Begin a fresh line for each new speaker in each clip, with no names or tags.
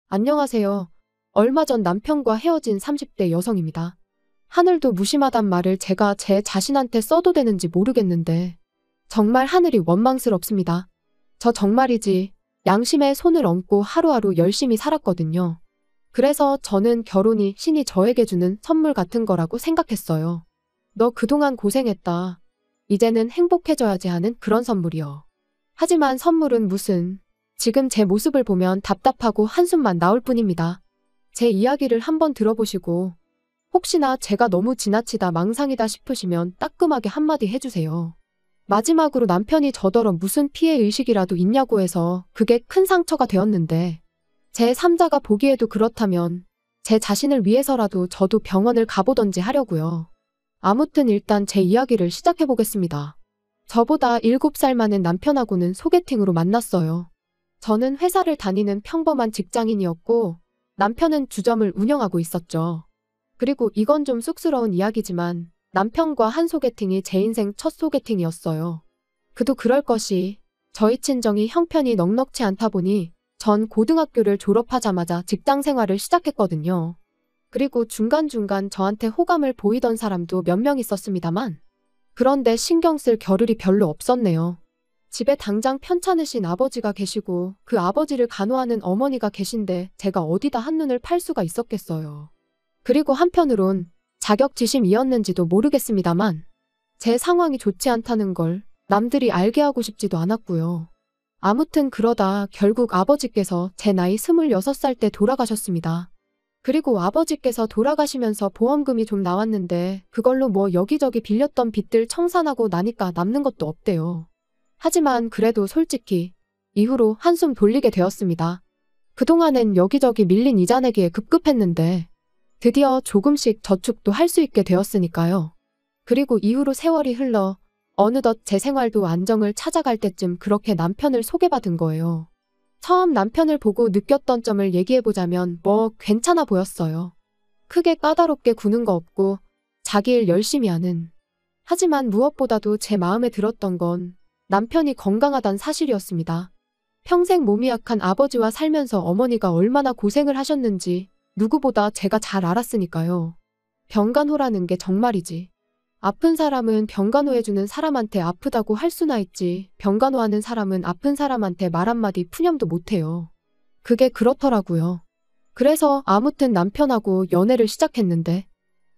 안녕하세요. 얼마 전 남편과 헤어진 30대 여성입니다. 하늘도 무심하단 말을 제가 제 자신한테 써도 되는지 모르겠는데 정말 하늘이 원망스럽습니다. 저 정말이지 양심에 손을 얹고 하루하루 열심히 살았거든요. 그래서 저는 결혼이 신이 저에게 주는 선물 같은 거라고 생각했어요. 너 그동안 고생했다. 이제는 행복해져야지 하는 그런 선물이요. 하지만 선물은 무슨, 지금 제 모습을 보면 답답하고 한숨만 나올 뿐입니다. 제 이야기를 한번 들어보시고 혹시나 제가 너무 지나치다 망상이다 싶으시면 따끔하게 한마디 해주세요. 마지막으로 남편이 저더러 무슨 피해의식이라도 있냐고 해서 그게 큰 상처가 되었는데 제 3자가 보기에도 그렇다면 제 자신을 위해서라도 저도 병원을 가보던지 하려고요. 아무튼 일단 제 이야기를 시작해보겠습니다. 저보다 7살 많은 남편하고는 소개팅으로 만났어요. 저는 회사를 다니는 평범한 직장인이었고 남편은 주점을 운영하고 있었죠. 그리고 이건 좀 쑥스러운 이야기지만 남편과 한 소개팅이 제 인생 첫 소개팅이었어요. 그도 그럴 것이 저희 친정이 형편이 넉넉치 않다 보니 전 고등학교를 졸업하자마자 직장 생활을 시작했거든요. 그리고 중간중간 저한테 호감을 보이던 사람도 몇 명 있었습니다만 그런데 신경 쓸 겨를이 별로 없었네요. 집에 당장 편찮으신 아버지가 계시고 그 아버지를 간호하는 어머니가 계신데 제가 어디다 한눈을 팔 수가 있었겠어요. 그리고 한편으론 자격지심이었는지도 모르겠습니다만 제 상황이 좋지 않다는 걸 남들이 알게 하고 싶지도 않았고요. 아무튼 그러다 결국 아버지께서 제 나이 26살 때 돌아가셨습니다. 그리고 아버지께서 돌아가시면서 보험금이 좀 나왔는데 그걸로 뭐 여기저기 빌렸던 빚들 청산하고 나니까 남는 것도 없대요. 하지만 그래도 솔직히 이후로 한숨 돌리게 되었습니다. 그동안엔 여기저기 밀린 이자 내기에 급급했는데 드디어 조금씩 저축도 할 수 있게 되었으니까요. 그리고 이후로 세월이 흘러 어느덧 제 생활도 안정을 찾아갈 때쯤 그렇게 남편을 소개받은 거예요. 처음 남편을 보고 느꼈던 점을 얘기해보자면 뭐 괜찮아 보였어요. 크게 까다롭게 구는 거 없고 자기 일 열심히 하는. 하지만 무엇보다도 제 마음에 들었던 건 남편이 건강하단 사실이었습니다. 평생 몸이 약한 아버지와 살면서 어머니가 얼마나 고생을 하셨는지 누구보다 제가 잘 알았으니까요. 병간호라는 게 정말이지. 아픈 사람은 병간호해주는 사람한테 아프다고 할 수나 있지 병간호하는 사람은 아픈 사람한테 말 한마디 푸념도 못해요. 그게 그렇더라고요. 그래서 아무튼 남편하고 연애를 시작했는데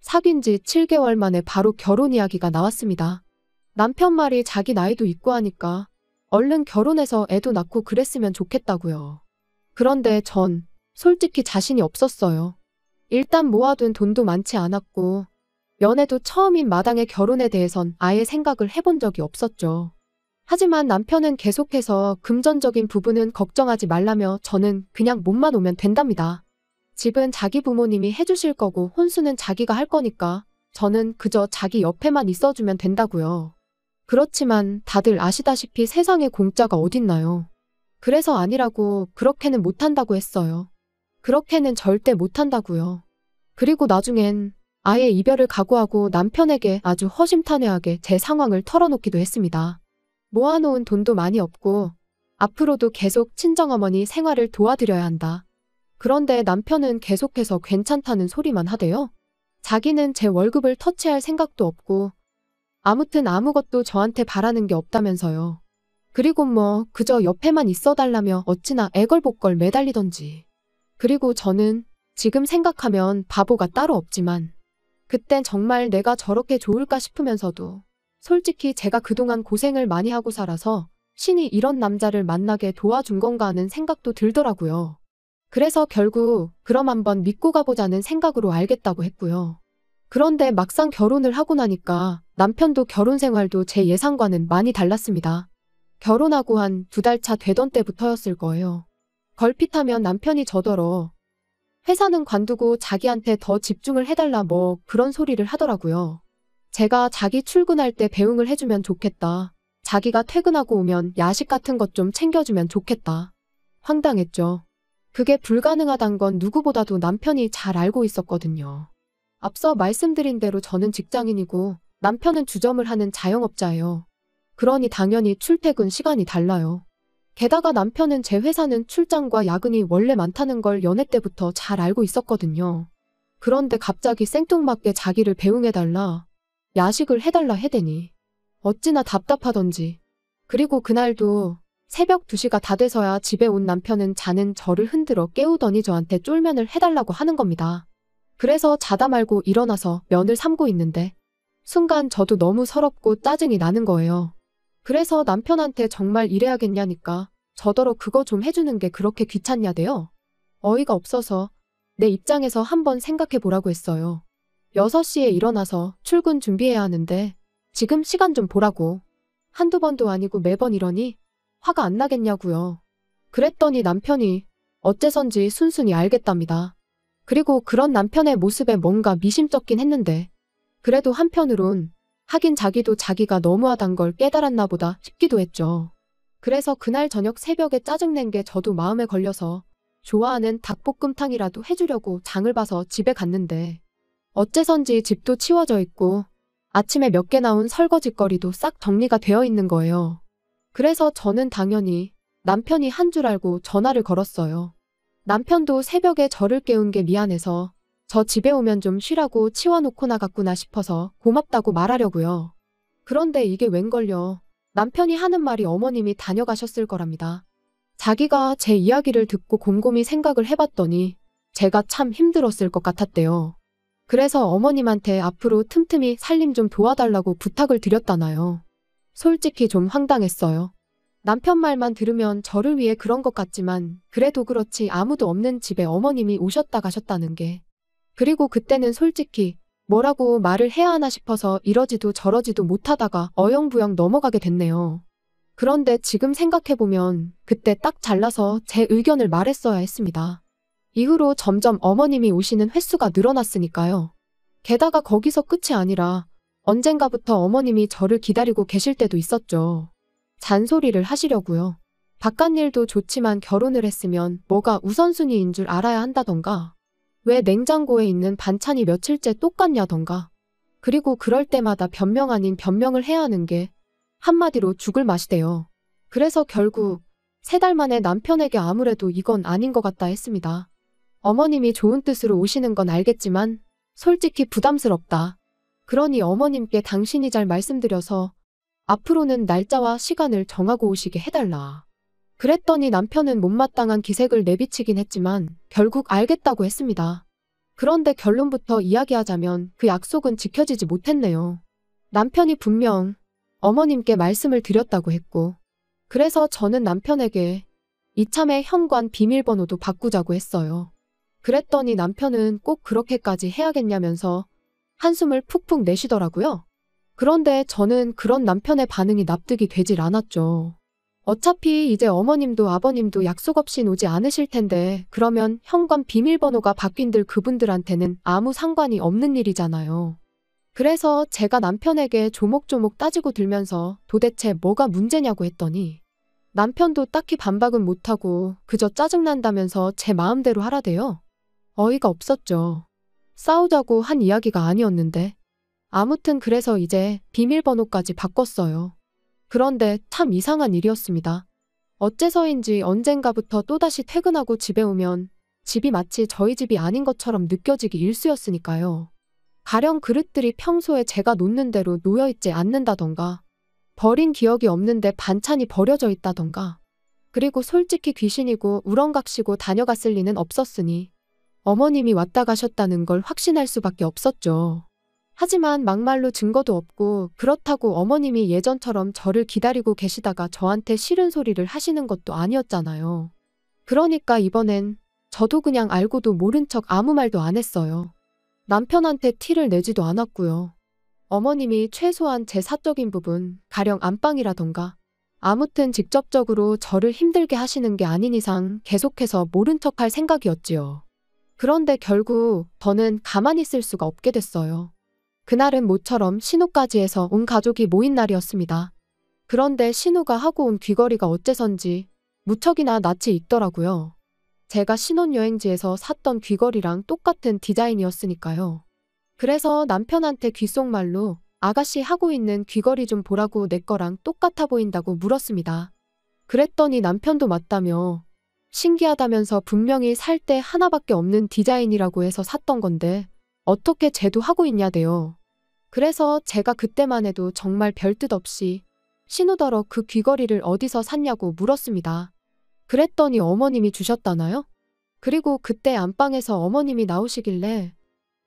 사귄 지 7개월 만에 바로 결혼 이야기가 나왔습니다. 남편 말이 자기 나이도 있고 하니까 얼른 결혼해서 애도 낳고 그랬으면 좋겠다고요. 그런데 전 솔직히 자신이 없었어요. 일단 모아둔 돈도 많지 않았고 연애도 처음인 마당에 결혼에 대해선 아예 생각을 해본 적이 없었죠. 하지만 남편은 계속해서 금전적인 부분은 걱정하지 말라며 저는 그냥 몸만 오면 된답니다. 집은 자기 부모님이 해주실 거고 혼수는 자기가 할 거니까 저는 그저 자기 옆에만 있어주면 된다고요. 그렇지만 다들 아시다시피 세상에 공짜가 어딨나요? 그래서 아니라고 그렇게는 못한다고 했어요. 그렇게는 절대 못한다고요. 그리고 나중엔 아예 이별을 각오하고 남편에게 아주 허심탄회하게 제 상황을 털어놓기도 했습니다. 모아놓은 돈도 많이 없고 앞으로도 계속 친정어머니 생활을 도와드려야 한다. 그런데 남편은 계속해서 괜찮다는 소리만 하대요. 자기는 제 월급을 터치할 생각도 없고 아무튼 아무것도 저한테 바라는 게 없다면서요. 그리고 뭐 그저 옆에만 있어달라며 어찌나 애걸복걸 매달리던지. 그리고 저는 지금 생각하면 바보가 따로 없지만 그땐 정말 내가 저렇게 좋을까 싶으면서도 솔직히 제가 그동안 고생을 많이 하고 살아서 신이 이런 남자를 만나게 도와준 건가 하는 생각도 들더라고요. 그래서 결국 그럼 한번 믿고 가보자는 생각으로 알겠다고 했고요. 그런데 막상 결혼을 하고 나니까 남편도 결혼 생활도 제 예상과는 많이 달랐습니다. 결혼하고 한 2달 차 되던 때부터였을 거예요. 걸핏하면 남편이 저더러 회사는 관두고 자기한테 더 집중을 해달라 뭐 그런 소리를 하더라고요. 제가 자기 출근할 때 배웅을 해주면 좋겠다. 자기가 퇴근하고 오면 야식 같은 것 좀 챙겨주면 좋겠다. 황당했죠. 그게 불가능하단 건 누구보다도 남편이 잘 알고 있었거든요. 앞서 말씀드린 대로 저는 직장인이고 남편은 주점을 하는 자영업자예요. 그러니 당연히 출퇴근 시간이 달라요. 게다가 남편은 제 회사는 출장과 야근이 원래 많다는 걸 연애 때부터 잘 알고 있었거든요. 그런데 갑자기 생뚱맞게 자기를 배웅해달라, 야식을 해달라 해대니 어찌나 답답하던지. 그리고 그날도 새벽 2시가 다 돼서야 집에 온 남편은 자는 저를 흔들어 깨우더니 저한테 쫄면을 해달라고 하는 겁니다. 그래서 자다 말고 일어나서 면을 삶고 있는데 순간 저도 너무 서럽고 짜증이 나는 거예요. 그래서 남편한테 정말 이래야겠냐니까 저더러 그거 좀 해주는 게 그렇게 귀찮냐대요. 어이가 없어서 내 입장에서 한번 생각해 보라고 했어요. 6시에 일어나서 출근 준비해야 하는데 지금 시간 좀 보라고. 한두 번도 아니고 매번 이러니 화가 안 나겠냐고요. 그랬더니 남편이 어째선지 순순히 알겠답니다. 그리고 그런 남편의 모습에 뭔가 미심쩍긴 했는데 그래도 한편으론 하긴 자기도 자기가 너무하단 걸 깨달았나 보다 싶기도 했죠. 그래서 그날 저녁 새벽에 짜증낸 게 저도 마음에 걸려서 좋아하는 닭볶음탕이라도 해주려고 장을 봐서 집에 갔는데 어째선지 집도 치워져 있고 아침에 몇 개 나온 설거지거리도 싹 정리가 되어 있는 거예요. 그래서 저는 당연히 남편이 한 줄 알고 전화를 걸었어요. 남편도 새벽에 저를 깨운 게 미안해서 저 집에 오면 좀 쉬라고 치워놓고 나갔구나 싶어서 고맙다고 말하려고요. 그런데 이게 웬걸요. 남편이 하는 말이 어머님이 다녀가셨을 거랍니다. 자기가 제 이야기를 듣고 곰곰이 생각을 해봤더니 제가 참 힘들었을 것 같았대요. 그래서 어머님한테 앞으로 틈틈이 살림 좀 도와달라고 부탁을 드렸다나요. 솔직히 좀 황당했어요. 남편 말만 들으면 저를 위해 그런 것 같지만 그래도 그렇지 아무도 없는 집에 어머님이 오셨다 가셨다는 게. 그리고 그때는 솔직히 뭐라고 말을 해야 하나 싶어서 이러지도 저러지도 못하다가 어영부영 넘어가게 됐네요. 그런데 지금 생각해보면 그때 딱 잘라서 제 의견을 말했어야 했습니다. 이후로 점점 어머님이 오시는 횟수가 늘어났으니까요. 게다가 거기서 끝이 아니라 언젠가부터 어머님이 저를 기다리고 계실 때도 있었죠. 잔소리를 하시려고요. 바깥일도 좋지만 결혼을 했으면 뭐가 우선순위인 줄 알아야 한다던가. 왜 냉장고에 있는 반찬이 며칠째 똑같냐던가. 그리고 그럴 때마다 변명 아닌 변명을 해야 하는 게 한마디로 죽을 맛이대요. 그래서 결국 3달 만에 남편에게 아무래도 이건 아닌 것 같다 했습니다. 어머님이 좋은 뜻으로 오시는 건 알겠지만 솔직히 부담스럽다. 그러니 어머님께 당신이 잘 말씀드려서 앞으로는 날짜와 시간을 정하고 오시게 해달라. 그랬더니 남편은 못마땅한 기색을 내비치긴 했지만 결국 알겠다고 했습니다. 그런데 결론부터 이야기하자면 그 약속은 지켜지지 못했네요. 남편이 분명 어머님께 말씀을 드렸다고 했고 그래서 저는 남편에게 이참에 현관 비밀번호도 바꾸자고 했어요. 그랬더니 남편은 꼭 그렇게까지 해야겠냐면서 한숨을 푹푹 내쉬더라고요. 그런데 저는 그런 남편의 반응이 납득이 되질 않았죠. 어차피 이제 어머님도 아버님도 약속 없이 오지 않으실 텐데 그러면 현관 비밀번호가 바뀐들 그분들한테는 아무 상관이 없는 일이잖아요. 그래서 제가 남편에게 조목조목 따지고 들면서 도대체 뭐가 문제냐고 했더니 남편도 딱히 반박은 못하고 그저 짜증난다면서 제 마음대로 하라대요. 어이가 없었죠. 싸우자고 한 이야기가 아니었는데. 아무튼 그래서 이제 비밀번호까지 바꿨어요. 그런데 참 이상한 일이었습니다. 어째서인지 언젠가부터 또다시 퇴근하고 집에 오면 집이 마치 저희 집이 아닌 것처럼 느껴지기 일쑤였으니까요. 가령 그릇들이 평소에 제가 놓는 대로 놓여있지 않는다던가 버린 기억이 없는데 반찬이 버려져 있다던가 그리고 솔직히 귀신이고 우렁각시고 다녀갔을 리는 없었으니 어머님이 왔다 가셨다는 걸 확신할 수밖에 없었죠. 하지만 막말로 증거도 없고 그렇다고 어머님이 예전처럼 저를 기다리고 계시다가 저한테 싫은 소리를 하시는 것도 아니었잖아요. 그러니까 이번엔 저도 그냥 알고도 모른 척 아무 말도 안 했어요. 남편한테 티를 내지도 않았고요. 어머님이 최소한 제 사적인 부분, 가령 안방이라던가 아무튼 직접적으로 저를 힘들게 하시는 게 아닌 이상 계속해서 모른 척할 생각이었지요. 그런데 결국 저는 가만히 있을 수가 없게 됐어요. 그날은 모처럼 신우까지 해서 온 가족이 모인 날이었습니다. 그런데 신우가 하고 온 귀걸이가 어째선지 무척이나 낯이 익더라고요. 제가 신혼여행지에서 샀던 귀걸이랑 똑같은 디자인이었으니까요. 그래서 남편한테 귓속말로 아가씨 하고 있는 귀걸이 좀 보라고 내 거랑 똑같아 보인다고 물었습니다. 그랬더니 남편도 맞다며 신기하다면서 분명히 살 때 하나밖에 없는 디자인이라고 해서 샀던 건데 어떻게 쟤도 하고 있냐대요. 그래서 제가 그때만 해도 정말 별뜻 없이 신우더러 그 귀걸이를 어디서 샀냐고 물었습니다. 그랬더니 어머님이 주셨다나요? 그리고 그때 안방에서 어머님이 나오시길래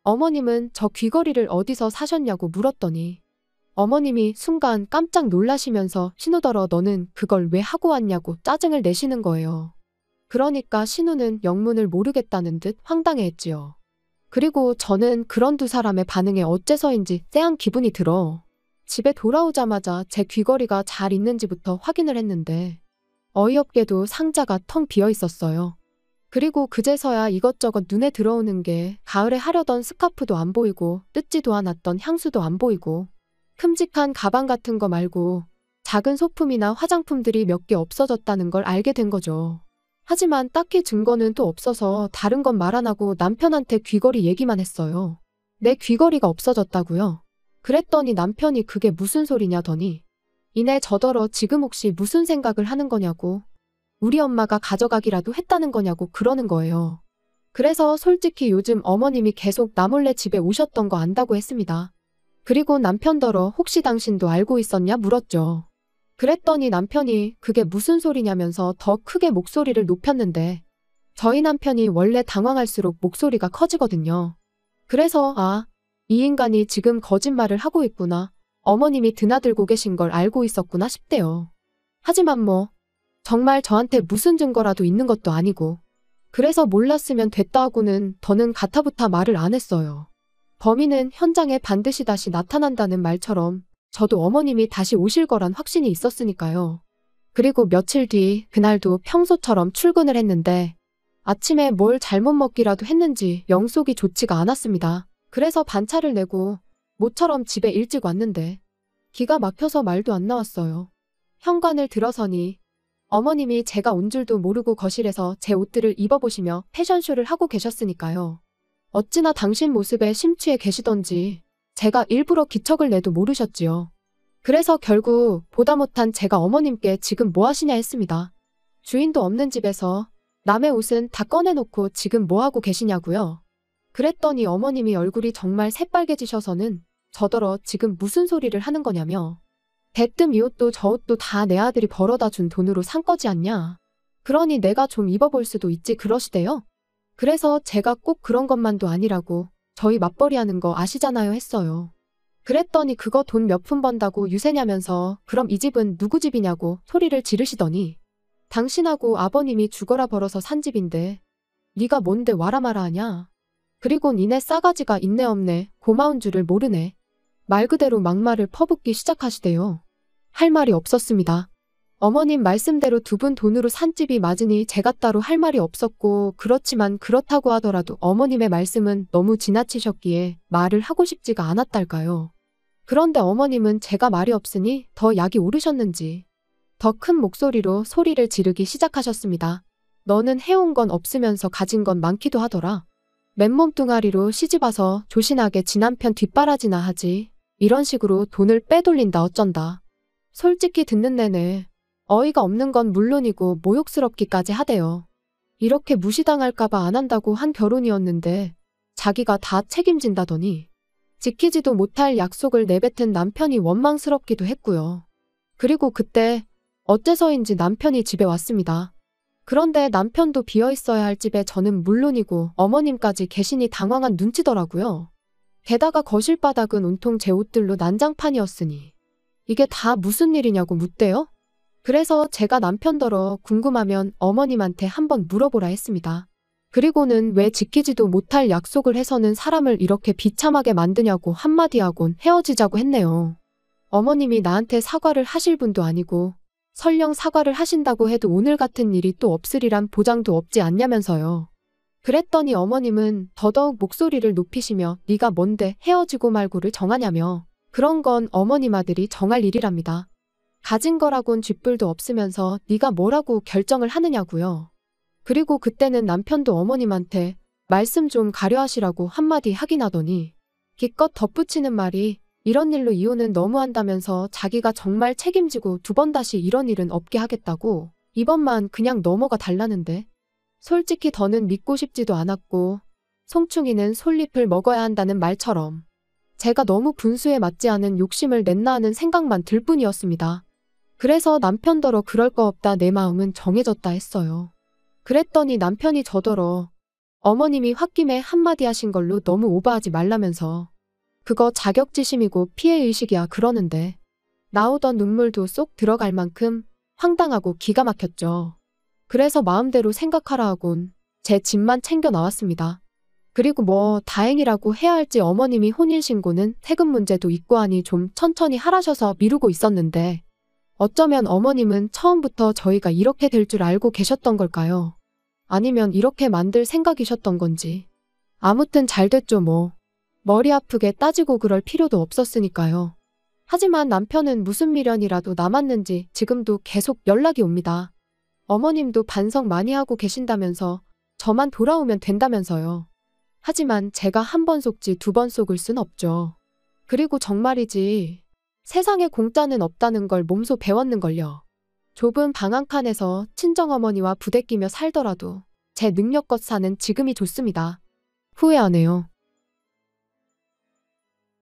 어머님은 저 귀걸이를 어디서 사셨냐고 물었더니 어머님이 순간 깜짝 놀라시면서 신우더러 너는 그걸 왜 하고 왔냐고 짜증을 내시는 거예요. 그러니까 신우는 영문을 모르겠다는 듯 황당해했지요. 그리고 저는 그런 두 사람의 반응에 어째서인지 쎄한 기분이 들어 집에 돌아오자마자 제 귀걸이가 잘 있는지부터 확인을 했는데 어이없게도 상자가 텅 비어 있었어요. 그리고 그제서야 이것저것 눈에 들어오는 게 가을에 하려던 스카프도 안 보이고 뜯지도 않았던 향수도 안 보이고 큼직한 가방 같은 거 말고 작은 소품이나 화장품들이 몇 개 없어졌다는 걸 알게 된 거죠. 하지만 딱히 증거는 또 없어서 다른 건 말 안 하고 남편한테 귀걸이 얘기만 했어요. 내 귀걸이가 없어졌다고요? 그랬더니 남편이 그게 무슨 소리냐더니 이내 저더러 지금 혹시 무슨 생각을 하는 거냐고 우리 엄마가 가져가기라도 했다는 거냐고 그러는 거예요. 그래서 솔직히 요즘 어머님이 계속 나 몰래 집에 오셨던 거 안다고 했습니다. 그리고 남편더러 혹시 당신도 알고 있었냐 물었죠. 그랬더니 남편이 그게 무슨 소리냐면서 더 크게 목소리를 높였는데 저희 남편이 원래 당황할수록 목소리가 커지거든요. 그래서 이 인간이 지금 거짓말을 하고 있구나. 어머님이 드나들고 계신 걸 알고 있었구나 싶대요. 하지만 정말 저한테 무슨 증거라도 있는 것도 아니고 그래서 몰랐으면 됐다 하고는 더는 가타부타 말을 안 했어요. 범인은 현장에 반드시 다시 나타난다는 말처럼 저도 어머님이 다시 오실 거란 확신이 있었으니까요. 그리고 며칠 뒤 그날도 평소처럼 출근을 했는데 아침에 뭘 잘못 먹기라도 했는지 영속이 좋지가 않았습니다. 그래서 반차를 내고 모처럼 집에 일찍 왔는데 기가 막혀서 말도 안 나왔어요. 현관을 들어서니 어머님이 제가 온 줄도 모르고 거실에서 제 옷들을 입어보시며 패션쇼를 하고 계셨으니까요. 어찌나 당신 모습에 심취해 계시던지 제가 일부러 기척을 내도 모르셨지요. 그래서 결국 보다 못한 제가 어머님께 지금 뭐 하시냐 했습니다. 주인도 없는 집에서 남의 옷은 다 꺼내놓고 지금 뭐 하고 계시냐고요. 그랬더니 어머님이 얼굴이 정말 새빨개지셔서는 저더러 지금 무슨 소리를 하는 거냐며 대뜸 이 옷도 저 옷도 다 내 아들이 벌어다 준 돈으로 산 거지 않냐. 그러니 내가 좀 입어볼 수도 있지 그러시대요. 그래서 제가 꼭 그런 것만도 아니라고 저희 맞벌이 하는 거 아시잖아요 했어요. 그랬더니 그거 돈 몇 푼 번다고 유세냐면서 그럼 이 집은 누구 집이냐고 소리를 지르시더니 당신하고 아버님이 죽어라 벌어서 산 집인데 네가 뭔데 와라 마라 하냐. 그리고 니네 싸가지가 있네 없네 고마운 줄을 모르네. 말 그대로 막말을 퍼붓기 시작하시대요. 할 말이 없었습니다. 어머님 말씀대로 두 분 돈으로 산 집이 맞으니 제가 따로 할 말이 없었고 그렇지만 그렇다고 하더라도 어머님의 말씀은 너무 지나치셨기에 말을 하고 싶지가 않았달까요. 그런데 어머님은 제가 말이 없으니 더 약이 오르셨는지 더 큰 목소리로 소리를 지르기 시작하셨습니다. 너는 해온 건 없으면서 가진 건 많기도 하더라. 맨몸뚱아리로 시집와서 조신하게 지 남편 뒷바라지나 하지. 이런 식으로 돈을 빼돌린다 어쩐다. 솔직히 듣는 내내 어이가 없는 건 물론이고 모욕스럽기까지 하대요. 이렇게 무시당할까봐 안 한다고 한 결혼이었는데 자기가 다 책임진다더니 지키지도 못할 약속을 내뱉은 남편이 원망스럽기도 했고요. 그리고 그때 어째서인지 남편이 집에 왔습니다. 그런데 남편도 비어있어야 할 집에 저는 물론이고 어머님까지 계시니 당황한 눈치더라고요. 게다가 거실 바닥은 온통 제 옷들로 난장판이었으니 이게 다 무슨 일이냐고 묻대요. 그래서 제가 남편더러 궁금하면 어머님한테 한번 물어보라 했습니다. 그리고는 왜 지키지도 못할 약속을 해서는 사람을 이렇게 비참하게 만드냐고 한마디 하곤 헤어지자고 했네요. 어머님이 나한테 사과를 하실 분도 아니고 설령 사과를 하신다고 해도 오늘 같은 일이 또 없으리란 보장도 없지 않냐면서요. 그랬더니 어머님은 더더욱 목소리를 높이시며 네가 뭔데 헤어지고 말고를 정하냐며 그런 건 어머님 아들이 정할 일이랍니다. 가진 거라곤 쥐뿔도 없으면서 네가 뭐라고 결정을 하느냐고요. 그리고 그때는 남편도 어머님한테 말씀 좀 가려하시라고 한마디 하긴 하더니 기껏 덧붙이는 말이 이런 일로 이혼은 너무한다면서 자기가 정말 책임지고 두 번 다시 이런 일은 없게 하겠다고 이번만 그냥 넘어가 달라는데 솔직히 더는 믿고 싶지도 않았고 송충이는 솔잎을 먹어야 한다는 말처럼 제가 너무 분수에 맞지 않은 욕심을 냈나 하는 생각만 들 뿐이었습니다. 그래서 남편더러 그럴 거 없다 내 마음은 정해졌다 했어요. 그랬더니 남편이 저더러 어머님이 홧김에 한마디 하신 걸로 너무 오버하지 말라면서 그거 자격지심이고 피해의식이야 그러는데 나오던 눈물도 쏙 들어갈 만큼 황당하고 기가 막혔죠. 그래서 마음대로 생각하라 하곤 제 집만 챙겨 나왔습니다. 그리고 뭐 다행이라고 해야 할지 어머님이 혼인신고는 세금 문제도 있고 하니 좀 천천히 하라셔서 미루고 있었는데 어쩌면 어머님은 처음부터 저희가 이렇게 될 줄 알고 계셨던 걸까요? 아니면 이렇게 만들 생각이셨던 건지. 아무튼 잘 됐죠 뭐. 머리 아프게 따지고 그럴 필요도 없었으니까요. 하지만 남편은 무슨 미련이라도 남았는지 지금도 계속 연락이 옵니다. 어머님도 반성 많이 하고 계신다면서 저만 돌아오면 된다면서요. 하지만 제가 한 번 속지 두 번 속을 순 없죠. 그리고 정말이지 세상에 공짜는 없다는 걸 몸소 배웠는걸요. 좁은 방 한 칸에서 친정어머니와 부대끼며 살더라도 제 능력껏 사는 지금이 좋습니다. 후회 안 해요.